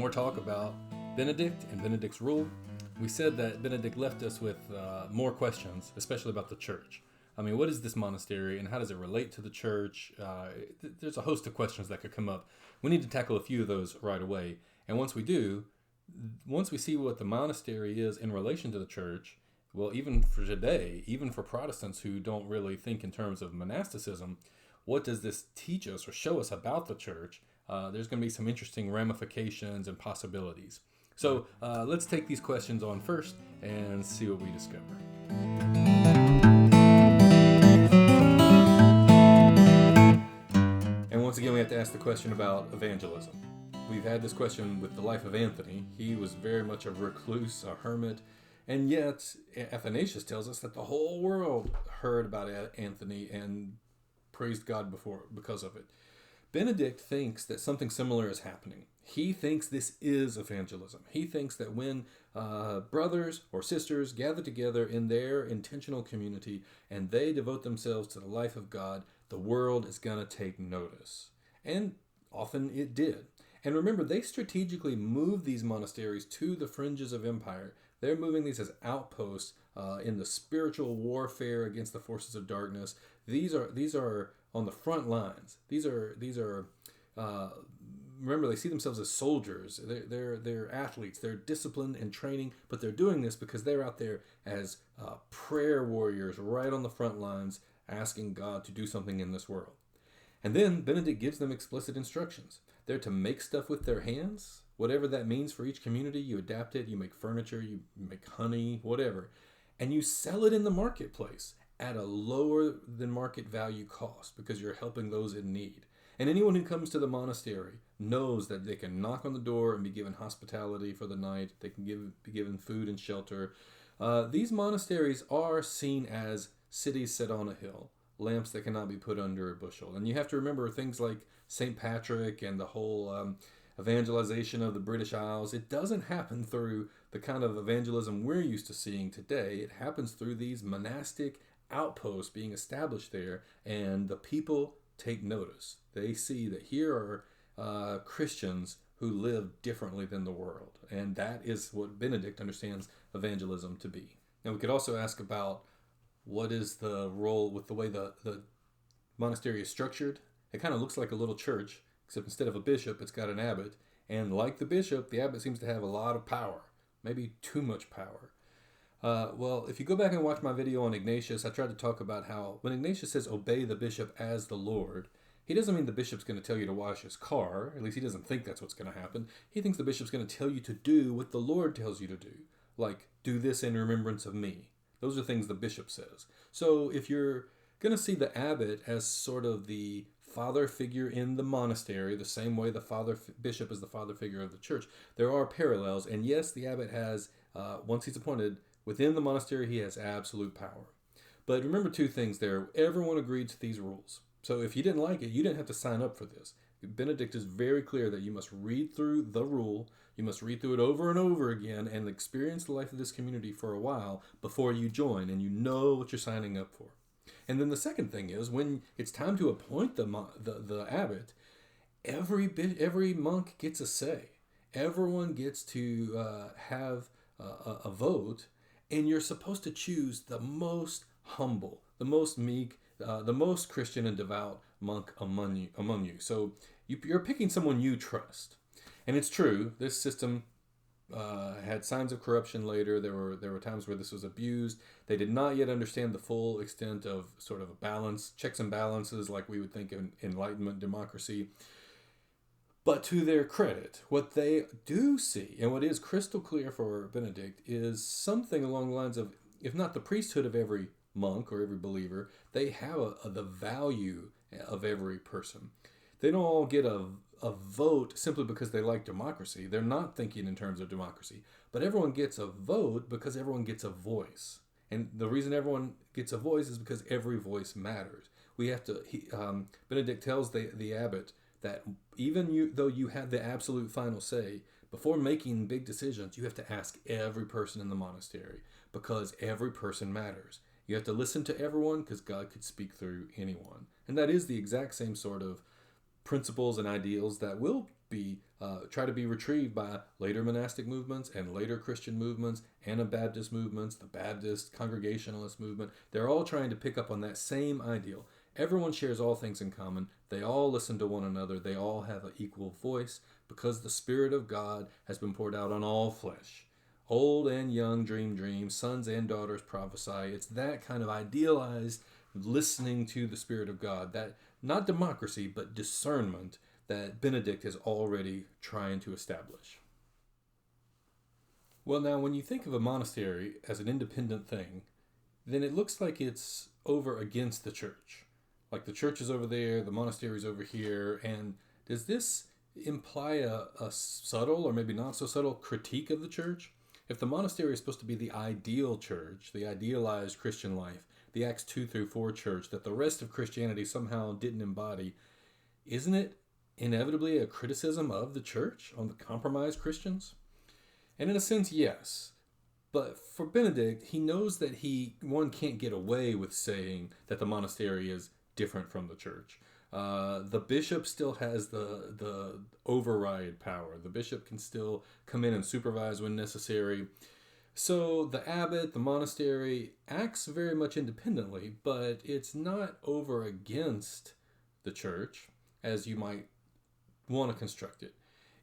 more talk about Benedict and Benedict's rule. We said that Benedict left us with more questions, especially about the church. I mean, what is this monastery and how does it relate to the church? There's a host of questions that could come up. We need to tackle a few of those right away. And once we do, once we see what the monastery is in relation to the church, well, even for today, even for Protestants who don't really think in terms of monasticism, what does this teach us or show us about the church? There's going to be some interesting ramifications and possibilities. So let's take these questions on first and see what we discover. And once again, we have to ask the question about evangelism. We've had this question with the life of Anthony. He was very much a recluse, a hermit, and yet Athanasius tells us that the whole world heard about Anthony and praised God because of it. Benedict thinks that something similar is happening. He thinks this is evangelism. He thinks that when brothers or sisters gather together in their intentional community and they devote themselves to the life of God, the world is going to take notice. And often it did. And remember, they strategically moved these monasteries to the fringes of empire. They're moving these as outposts in the spiritual warfare against the forces of darkness. These are on the front lines. These are remember, they see themselves as soldiers. They're athletes. They're disciplined and training, but they're doing this because they're out there as prayer warriors right on the front lines, asking God to do something in this world. And then Benedict gives them explicit instructions. They're to make stuff with their hands, whatever that means for each community. You adapt it, you make furniture, you make honey, whatever, and you sell it in the marketplace at a lower than market value cost because you're helping those in need. And anyone who comes to the monastery knows that they can knock on the door and be given hospitality for the night. They can be given food and shelter. These monasteries are seen as cities set on a hill, lamps that cannot be put under a bushel. And you have to remember things like St. Patrick and the whole evangelization of the British Isles. It doesn't happen through the kind of evangelism we're used to seeing today. It happens through these monastic outposts being established there, and the people take notice. They see that here are Christians who live differently than the world, and that is what Benedict understands evangelism to be. Now we could also ask about what is the role with the way the monastery is structured. It kind of looks like a little church, except instead of a bishop, it's got an abbot, and like the bishop, the abbot seems to have a lot of power, maybe too much power. Well, if you go back and watch my video on Ignatius, I tried to talk about how when Ignatius says obey the bishop as the Lord, he doesn't mean the bishop's going to tell you to wash his car. At least he doesn't think that's what's going to happen. He thinks the bishop's going to tell you to do what the Lord tells you to do. Like, do this in remembrance of me. Those are things the bishop says. So if you're going to see the abbot as sort of the father figure in the monastery, the same way the bishop is the father figure of the church, there are parallels. And yes, the abbot has, once he's appointed, within the monastery, he has absolute power. But remember two things there. Everyone agreed to these rules. So if you didn't like it, you didn't have to sign up for this. Benedict is very clear that you must read through the rule. You must read through it over and over again and experience the life of this community for a while before you join, and you know what you're signing up for. And then the second thing is, when it's time to appoint the abbot, every monk gets a say. Everyone gets to have a vote. And you're supposed to choose the most humble, the most meek, the most Christian and devout monk among you. So you're picking someone you trust. And it's true, this system had signs of corruption later. There were times where this was abused. They did not yet understand the full extent of sort of a balance, checks and balances like we would think in Enlightenment democracy. But to their credit, what they do see, and what is crystal clear for Benedict, is something along the lines of, if not the priesthood of every monk or every believer, they have the value of every person. They don't all get a vote simply because they like democracy. They're not thinking in terms of democracy. But everyone gets a vote because everyone gets a voice. And the reason everyone gets a voice is because every voice matters. Benedict tells the abbot that even though you have the absolute final say, before making big decisions, you have to ask every person in the monastery because every person matters. You have to listen to everyone because God could speak through anyone. And that is the exact same sort of principles and ideals that will try to be retrieved by later monastic movements and later Christian movements, Anabaptist movements, the Baptist Congregationalist movement. They're all trying to pick up on that same ideal. Everyone shares all things in common. They all listen to one another. They all have an equal voice because the Spirit of God has been poured out on all flesh. Old and young dream dreams, sons and daughters prophesy. It's that kind of idealized listening to the Spirit of God, that not democracy, but discernment that Benedict is already trying to establish. Well, now, when you think of a monastery as an independent thing, then it looks like it's over against the church. Like the church is over there, the monastery is over here, and does this imply a subtle or maybe not so subtle critique of the church? If the monastery is supposed to be the ideal church, the idealized Christian life, the Acts 2-4 church that the rest of Christianity somehow didn't embody, isn't it inevitably a criticism of the church on the compromised Christians? And in a sense, yes. But for Benedict, he knows that one can't get away with saying that the monastery is different from the church. The bishop still has the override power. The bishop can still come in and supervise when necessary. So the abbot, the monastery, acts very much independently, but it's not over against the church as you might want to construct it.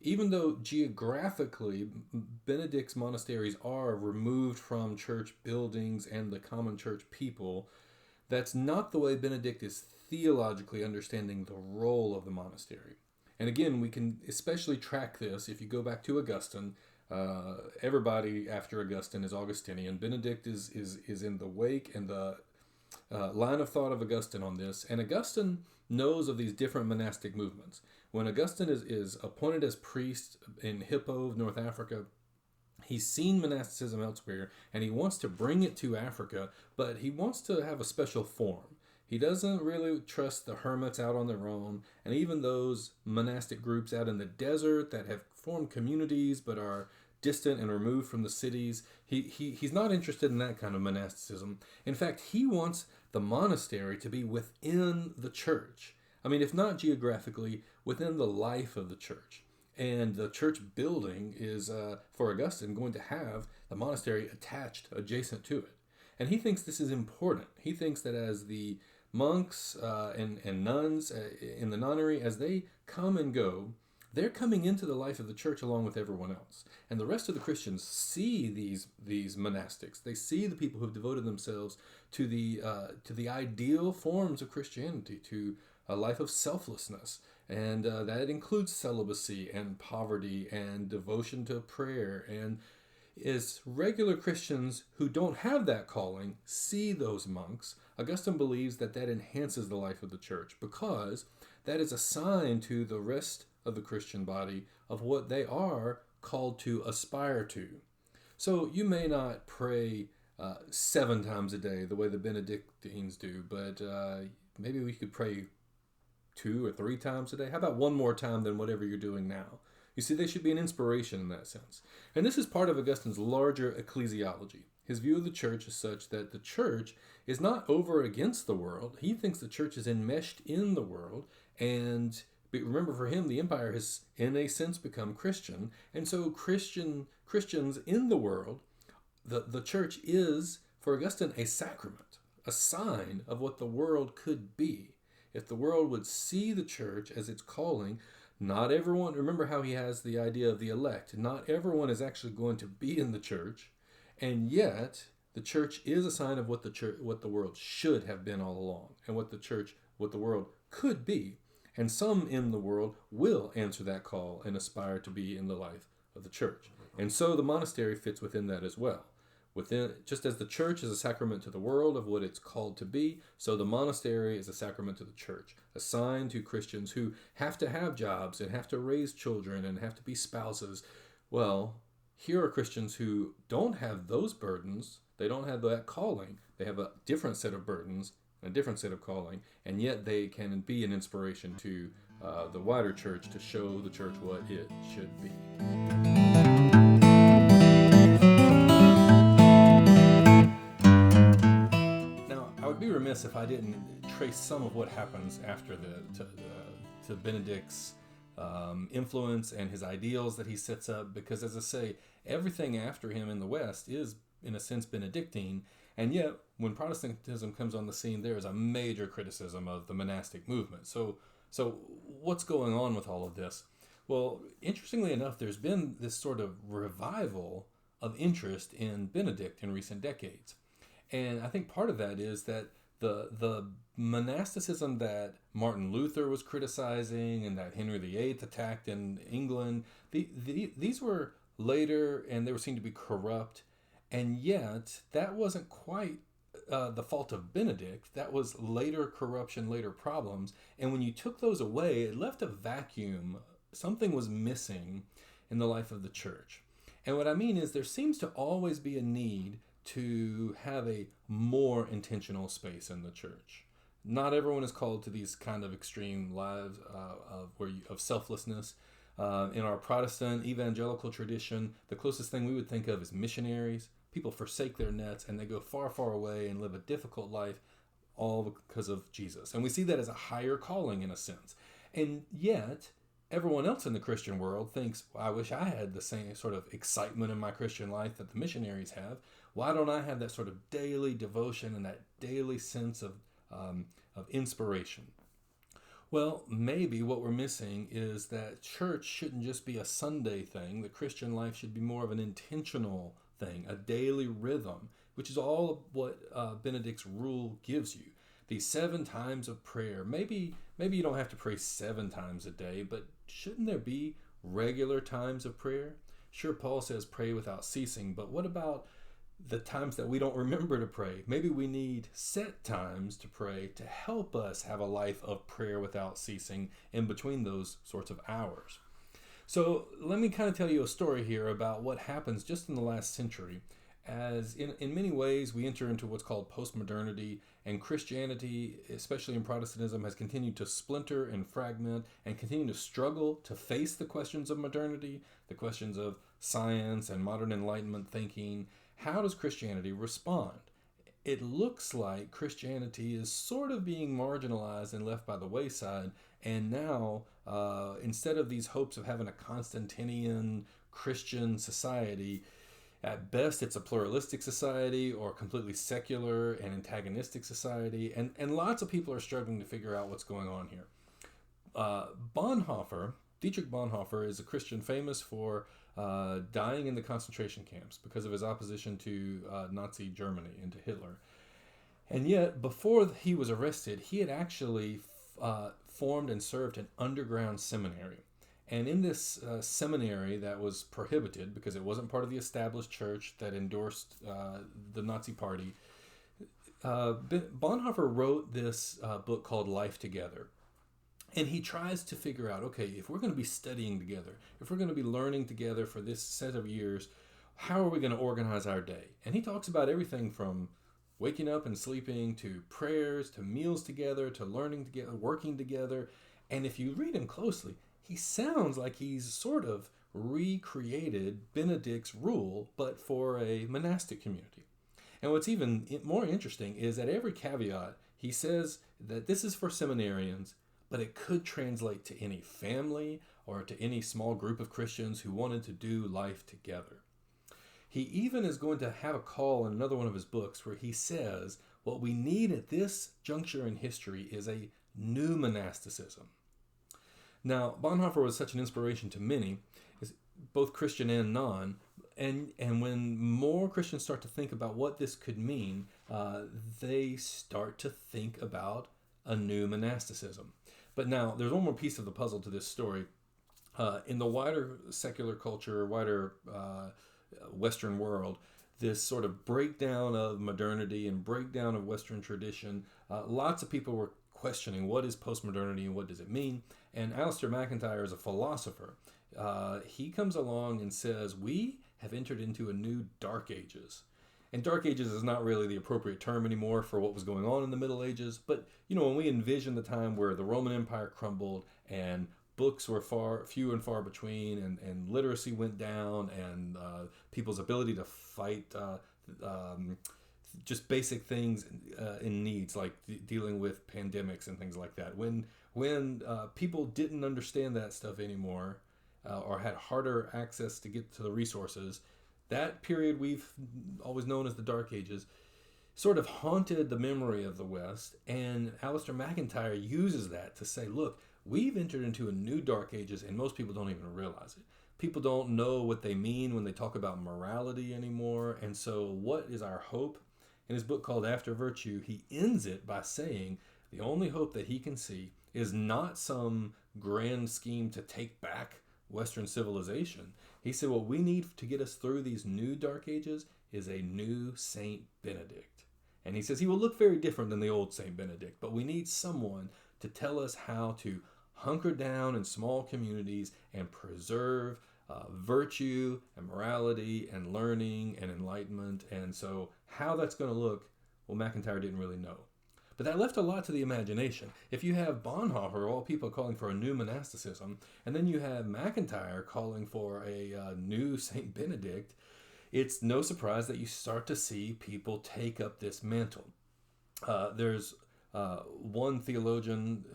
Even though geographically Benedict's monasteries are removed from church buildings and the common church people, that's not the way Benedict is theologically understanding the role of the monastery. And again, we can especially track this if you go back to Augustine. Everybody after Augustine is Augustinian. Benedict is in the wake and the line of thought of Augustine on this. And Augustine knows of these different monastic movements. When Augustine is appointed as priest in Hippo, North Africa, he's seen monasticism elsewhere, and he wants to bring it to Africa, but he wants to have a special form. He doesn't really trust the hermits out on their own, and even those monastic groups out in the desert that have formed communities but are distant and removed from the cities. He's not interested in that kind of monasticism. In fact, he wants the monastery to be within the church. I mean, if not geographically, within the life of the church. And the church building is, for Augustine, going to have the monastery attached, adjacent to it. And he thinks this is important. He thinks that as the monks and nuns in the nunnery, as they come and go, they're coming into the life of the church along with everyone else. And the rest of the Christians see these monastics. They see the people who have devoted themselves to the ideal forms of Christianity, to a life of selflessness. And that includes celibacy and poverty and devotion to prayer. And as regular Christians who don't have that calling see those monks, Augustine believes that enhances the life of the church, because that is a sign to the rest of the Christian body of what they are called to aspire to. So you may not pray 7 times a day the way the Benedictines do, but maybe we could pray 2 or 3 times a day. How about one more time than whatever you're doing now? You see, they should be an inspiration in that sense. And this is part of Augustine's larger ecclesiology. His view of the church is such that the church is not over against the world. He thinks the church is enmeshed in the world. And remember, for him, the empire has, in a sense, become Christian. And so Christians in the world, the church is, for Augustine, a sacrament, a sign of what the world could be. If the world would see the church as its calling, not everyone, remember how he has the idea of the elect, not everyone is actually going to be in the church, and yet the church is a sign of what the world should have been all along, and what the world could be. And some in the world will answer that call and aspire to be in the life of the church. And so the monastery fits within that as well. Just as the church is a sacrament to the world of what it's called to be, so the monastery is a sacrament to the church, a sign to Christians who have to have jobs and have to raise children and have to be spouses. Well, here are Christians who don't have those burdens. They don't have that calling. They have a different set of burdens, a different set of calling, and yet they can be an inspiration to the wider church to show the church what it should be. I would be remiss if I didn't trace some of what happens after to Benedict's influence and his ideals that he sets up, because, as I say, everything after him in the West is, in a sense, Benedictine. And yet, when Protestantism comes on the scene, there is a major criticism of the monastic movement. So what's going on with all of this? Well, interestingly enough, there's been this sort of revival of interest in Benedict in recent decades. And I think part of that is that the monasticism that Martin Luther was criticizing and that Henry VIII attacked in England, these were later, and they were seen to be corrupt. And yet, that wasn't quite the fault of Benedict. That was later corruption, later problems. And when you took those away, it left a vacuum. Something was missing in the life of the church. And what I mean is, there seems to always be a need to have a more intentional space in the church. Not everyone is called to these kind of extreme lives of selflessness. In our Protestant evangelical tradition, the closest thing we would think of is missionaries. People forsake their nets and they go far, far away and live a difficult life, all because of Jesus. And we see that as a higher calling in a sense. And yet, everyone else in the Christian world thinks, well, I wish I had the same sort of excitement in my Christian life that the missionaries have. Why don't I have that sort of daily devotion and that daily sense of inspiration? Well, maybe what we're missing is that church shouldn't just be a Sunday thing. The Christian life should be more of an intentional thing, a daily rhythm, which is all of what Benedict's rule gives you. These 7 times of prayer. Maybe you don't have to pray 7 times a day, but shouldn't there be regular times of prayer? Sure, Paul says pray without ceasing, but what about the times that we don't remember to pray? Maybe we need set times to pray to help us have a life of prayer without ceasing in between those sorts of hours. So let me kind of tell you a story here about what happens just in the last century, as in many ways we enter into what's called postmodernity, and Christianity, especially in Protestantism, has continued to splinter and fragment and continue to struggle to face the questions of modernity, the questions of science and modern Enlightenment thinking. How does Christianity respond? It looks like Christianity is sort of being marginalized and left by the wayside, and now instead of these hopes of having a Constantinian Christian society, at best it's a pluralistic society or completely secular and antagonistic society, and lots of people are struggling to figure out what's going on here. Dietrich Bonhoeffer, is a Christian famous for dying in the concentration camps because of his opposition to Nazi Germany and to Hitler. And yet, before he was arrested, he had actually formed and served an underground seminary. And in this seminary that was prohibited because it wasn't part of the established church that endorsed the Nazi Party, Bonhoeffer wrote this book called Life Together. And he tries to figure out, okay, if we're going to be studying together, if we're going to be learning together for this set of years, how are we going to organize our day? And he talks about everything from waking up and sleeping to prayers, to meals together, to learning together, working together. And if you read him closely, he sounds like he's sort of recreated Benedict's rule, but for a monastic community. And what's even more interesting is at every caveat, he says that this is for seminarians, but it could translate to any family or to any small group of Christians who wanted to do life together. He even is going to have a call in another one of his books where he says what we need at this juncture in history is a new monasticism. Now, Bonhoeffer was such an inspiration to many, both Christian and non, and when more Christians start to think about what this could mean, they start to think about a new monasticism. But now, there's one more piece of the puzzle to this story. In the wider secular culture, wider Western world, this sort of breakdown of modernity and breakdown of Western tradition, lots of people were questioning what is postmodernity and what does it mean. And Alistair McIntyre is a philosopher. He comes along and says, we have entered into a new Dark Ages. And Dark Ages is not really the appropriate term anymore for what was going on in the Middle Ages. But, when we envision the time where the Roman Empire crumbled and books were few and far between and literacy went down and people's ability to fight just basic things in needs, like dealing with pandemics and things like that. When people didn't understand that stuff anymore, or had harder access to get to the resources, that period we've always known as the Dark Ages sort of haunted the memory of the West. And Alistair McIntyre uses that to say, look, we've entered into a new Dark Ages, and most people don't even realize it. People don't know what they mean when they talk about morality anymore. And so what is our hope? In his book called After Virtue, he ends it by saying the only hope that he can see is not some grand scheme to take back Western civilization. He said what we need to get us through these new Dark Ages is a new Saint Benedict. And he says he will look very different than the old Saint Benedict, but we need someone to tell us how to hunker down in small communities and preserve virtue and morality and learning and enlightenment. And so how that's going to look, well, McIntyre didn't really know. But that left a lot to the imagination. If you have Bonhoeffer, all people calling for a new monasticism, and then you have McIntyre calling for a new Saint Benedict, it's no surprise that you start to see people take up this mantle. There's one theologian,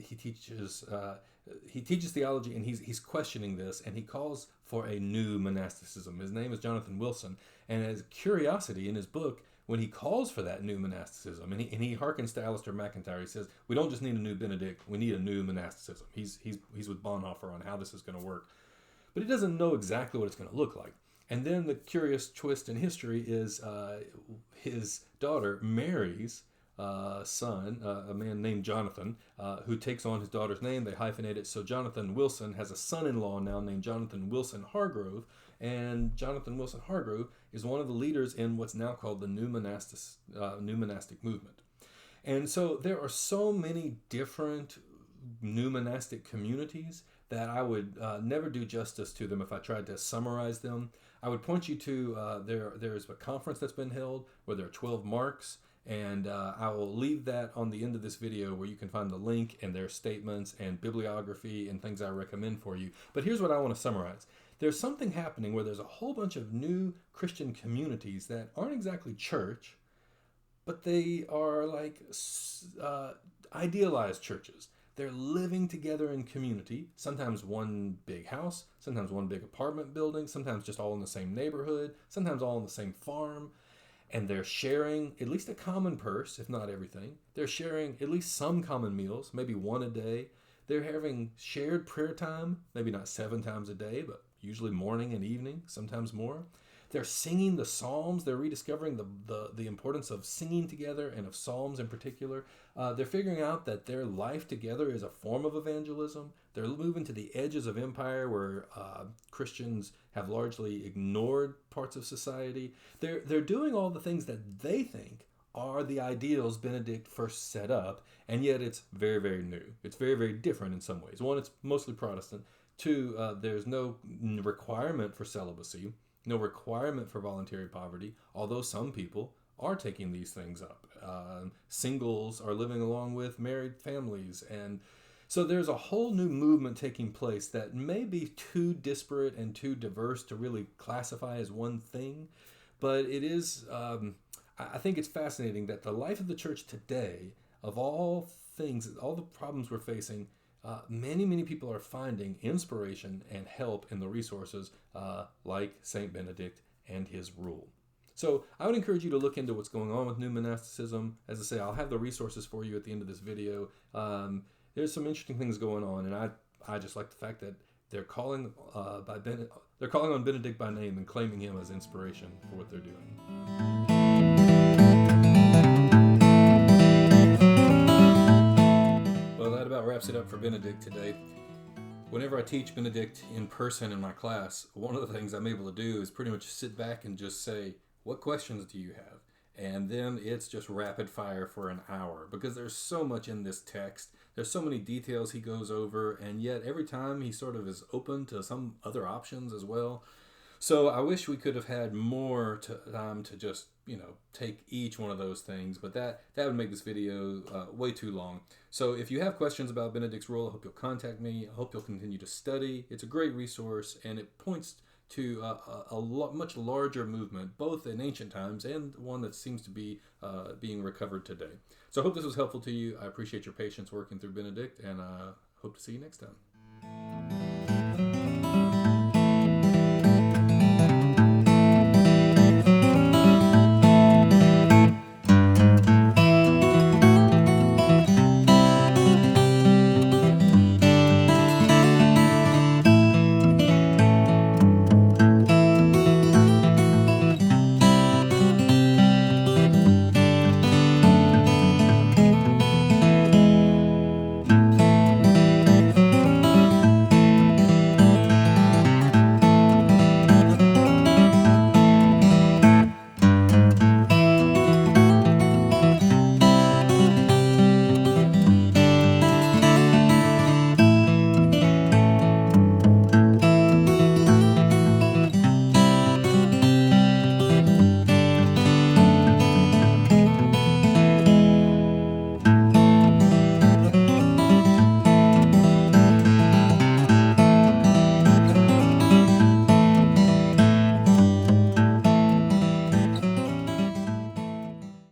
he teaches theology, and he's questioning this, and he calls for a new monasticism. His name is Jonathan Wilson, and as curiosity in his book, when he calls for that new monasticism, and he harkens to Alistair McIntyre, he says, we don't just need a new Benedict, we need a new monasticism. He's with Bonhoeffer on how this is going to work. But he doesn't know exactly what it's going to look like. And then the curious twist in history is his daughter marries son, a man named Jonathan, who takes on his daughter's name. They hyphenate it. So Jonathan Wilson has a son-in-law now named Jonathan Wilson Hargrove. And Jonathan Wilson Hargrove is one of the leaders in what's now called the new monastic movement. And so there are so many different new monastic communities that I would never do justice to them if I tried to summarize them. I would point you to there's a conference that's been held where there are 12 marks, and I will leave that on the end of this video where you can find the link and their statements and bibliography and things I recommend for you. But here's what I want to summarize. There's something happening where there's a whole bunch of new Christian communities that aren't exactly church, but they are like idealized churches. They're living together in community, sometimes one big house, sometimes one big apartment building, sometimes just all in the same neighborhood, sometimes all on the same farm. And they're sharing at least a common purse, if not everything. They're sharing at least some common meals, maybe one a day. They're having shared prayer time, maybe not 7 times a day, but usually morning and evening, sometimes more. They're singing the Psalms. They're rediscovering the importance of singing together and of Psalms in particular. They're figuring out that their life together is a form of evangelism. They're moving to the edges of empire where Christians have largely ignored parts of society. They're doing all the things that they think are the ideals Benedict first set up, and yet it's very, very new. It's very, very different in some ways. One, it's mostly Protestant. Two, there's no requirement for celibacy, no requirement for voluntary poverty, although some people are taking these things up. Singles are living along with married families. And so there's a whole new movement taking place that may be too disparate and too diverse to really classify as one thing. But it is, I think it's fascinating that the life of the church today, of all things, all the problems we're facing, many people are finding inspiration and help in the resources like Saint Benedict and his rule. So I would encourage you to look into what's going on with new monasticism. As I say, I'll have the resources for you at the end of this video. There's some interesting things going on, and I just like the fact that they're calling on Benedict by name and claiming him as inspiration for what they're doing. Well, that about wraps it up for Benedict today. Whenever I teach Benedict in person in my class, one of the things I'm able to do is pretty much sit back and just say, what questions do you have? And then it's just rapid fire for an hour, because there's so much in this text. There's so many details he goes over, and yet every time he sort of is open to some other options as well. So I wish we could have had more time to just, take each one of those things, but that would make this video way too long. So if you have questions about Benedict's rule, I hope you'll contact me. I hope you'll continue to study. It's a great resource, and it points to much larger movement, both in ancient times and one that seems to be being recovered today. So I hope this was helpful to you. I appreciate your patience working through Benedict, and hope to see you next time.